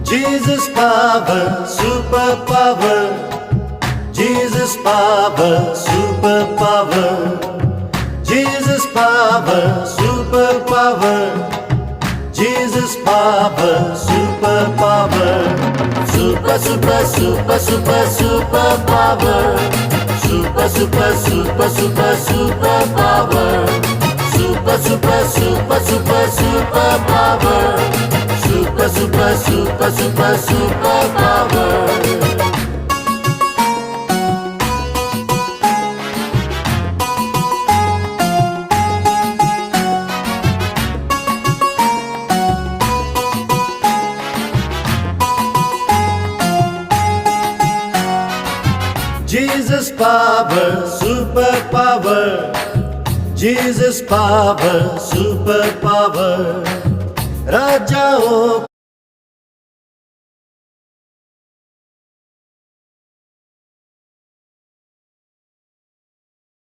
Jesus power, super power. Jesus power, super power. Jesus power, super power. Jesus power, super power. Super, super, super, super, super power. Super, super, super, super, super power. Super, super, super, super, super power. Super, super, super, super, super power. Jesus power, super power. Jesus power, super power. राजाओं